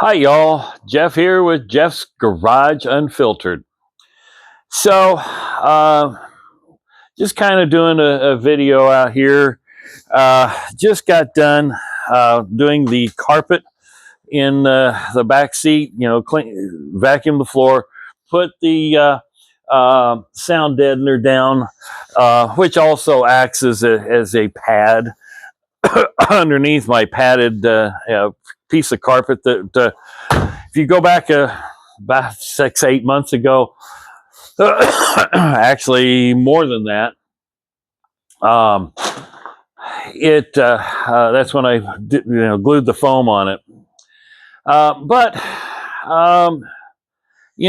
Hi, y'all. Jeff here with Jeff's Garage Unfiltered. So, just kind of doing a video out here. Just got done doing the carpet in the back seat. Clean, vacuum the floor, put the sound deadener down, which also acts as a pad underneath my padded piece of carpet that. If you go back about 6-8 months ago, actually more than that, that's when I glued the foam on it. But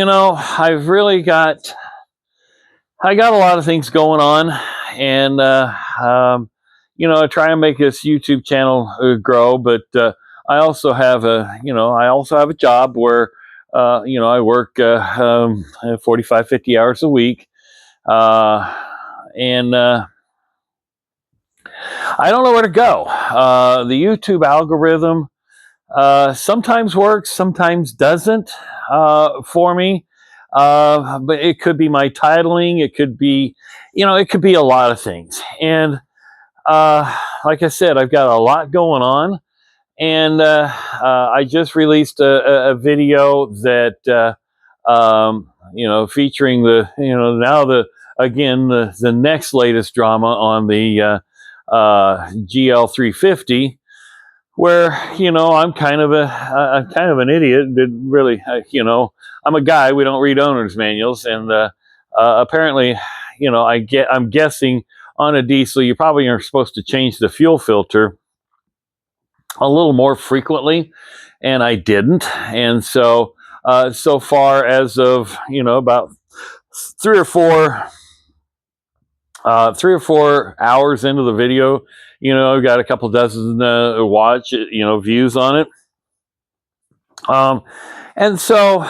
I've really I got a lot of things going on, and I try and make this YouTube channel grow, but I also have a job where I work 45, 50 hours a week, and I don't know where to go. The YouTube algorithm sometimes works, sometimes doesn't for me. But it could be my titling. It could be, it could be a lot of things. And like I said, I've got a lot going on. And I just released a video that, featuring the next latest drama on the GL350, where I'm kind of an idiot. Did really, I'm a guy. We don't read owner's manuals, and apparently, I'm guessing on a diesel you probably are supposed to change the fuel filter a little more frequently, and I didn't. And so so far, as of about three or four hours into the video, I've got a couple dozen views on it. And so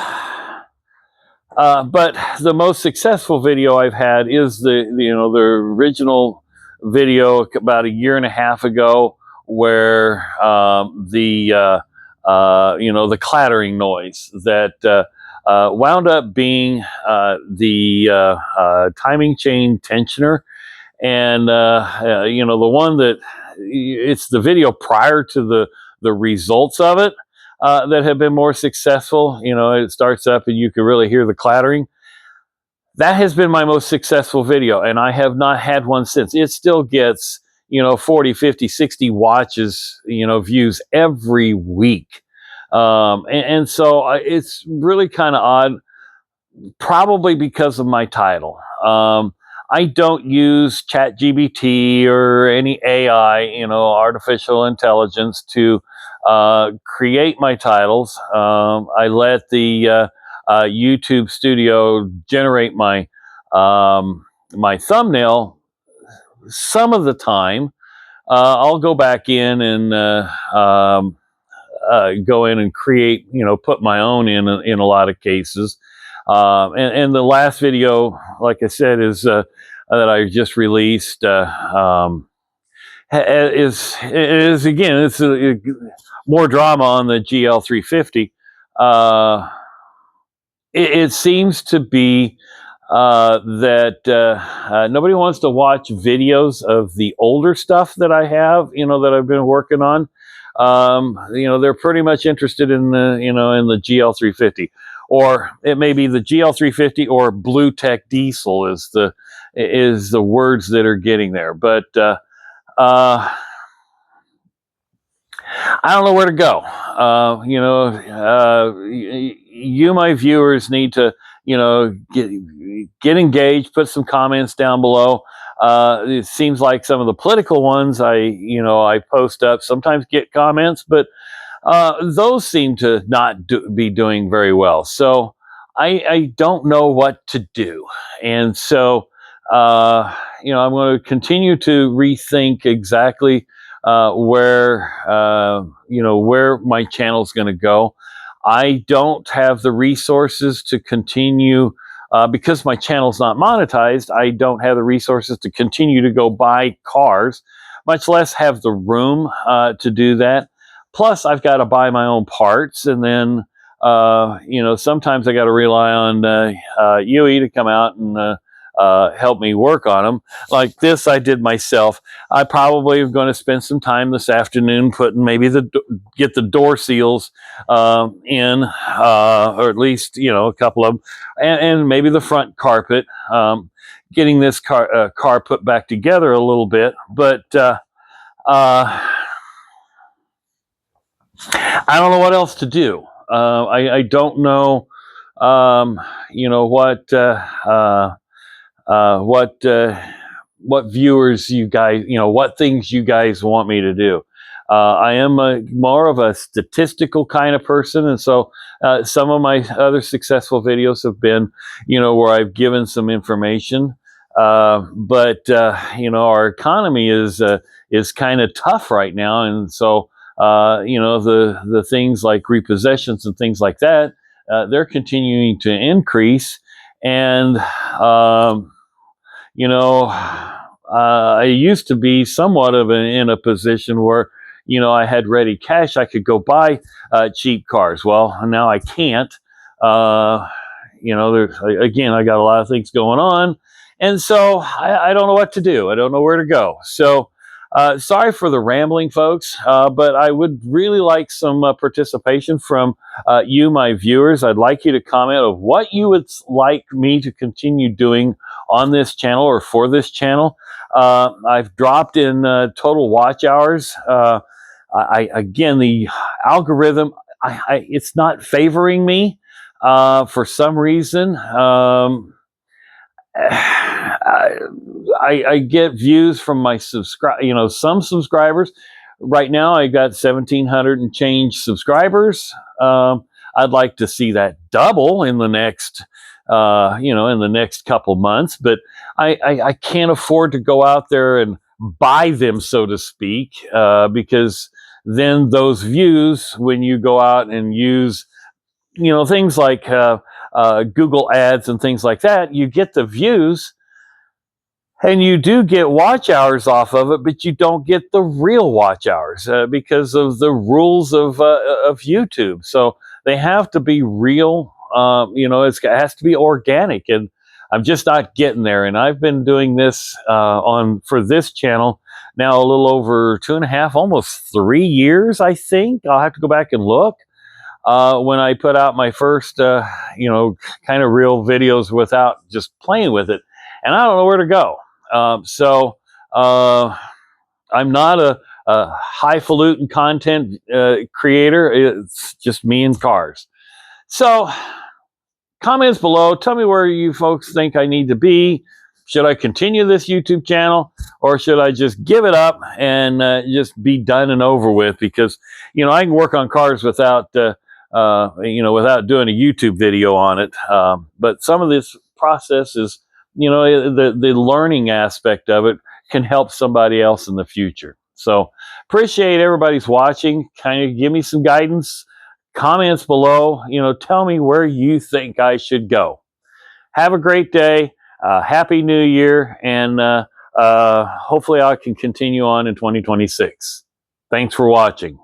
but the most successful video I've had is the original video about a year and a half ago, where the clattering noise that wound up being the timing chain tensioner, and the one that it's the video prior to the results of it that have been more successful. It starts up and you can really hear the clattering. That has been my most successful video, and I have not had one since. It still gets 40, 50, 60 watches, views every week. And so it's really kind of odd, probably because of my title. I don't use ChatGPT or any AI, artificial intelligence, to create my titles. I let the YouTube studio generate my my thumbnail. Some of the time, I'll go back in and go in and create, put my own in a lot of cases. And the last video, like I said, is that I just released. Is again, it's more drama on the GL350. It seems to be that nobody wants to watch videos of the older stuff that I have, that I've been working on. They're pretty much interested in the, in the GL350, or it may be the GL350 or Blue Tech Diesel is the words that are getting there. But I don't know where to go. You, my viewers, need to, get engaged, put some comments down below. It seems like some of the political ones I post up sometimes get comments, but those seem to not be doing very well. So I don't know what to do. And so, I'm going to continue to rethink exactly where my channel is going to go. I don't have the resources to continue, because my channel's not monetized. I don't have the resources to continue to go buy cars, much less have the room to do that. plus I've got to buy my own parts, and then sometimes I got to rely on Yui to come out and help me work on them. Like this, I did myself. I probably am going to spend some time this afternoon putting maybe get the door seals in, or at least a couple of them, and maybe the front carpet. Getting this car put back together a little bit, but I don't know what else to do. I don't know, what viewers you guys, what things you guys want me to do. I am more of a statistical kind of person, and so some of my other successful videos have been, where I've given some information. But our economy is kind of tough right now, and so the things like repossessions and things like that, they're continuing to increase, and I used to be somewhat of in a position where, I had ready cash. I could go buy cheap cars. Well, now I can't. Again, I got a lot of things going on. And so I don't know what to do. I don't know where to go. So sorry for the rambling, folks, but I would really like some participation from you, my viewers. I'd like you to comment of what you would like me to continue doing on this channel or for this channel. I've dropped in total watch hours. Again, the algorithm, it's not favoring me for some reason. I get views from my some subscribers. Right now, I got 1,700 and change subscribers. I'd like to see that double in the next, in the next couple months. But I can't afford to go out there and buy them, so to speak, because then those views, when you go out and use, things like Google ads and things like that, you get the views. And you do get watch hours off of it, but you don't get the real watch hours because of the rules of YouTube. So they have to be real. It has to be organic, and I'm just not getting there. And I've been doing this for this channel now a little over 2.5, almost 3 years. I think I'll have to go back and look when I put out my first, kind of real videos without just playing with it, and I don't know where to go. So I'm not a highfalutin content creator. It's just me and cars. So comments below. Tell me where you folks think I need to be. Should I continue this YouTube channel, or should I just give it up and just be done and over with? Because, I can work on cars without, without doing a YouTube video on it. But some of this process is, the learning aspect of it can help somebody else in the future. So appreciate everybody's watching. Kind of give me some guidance, comments below, tell me where you think I should go. Have a great day. Happy New Year. And hopefully I can continue on in 2026. Thanks for watching.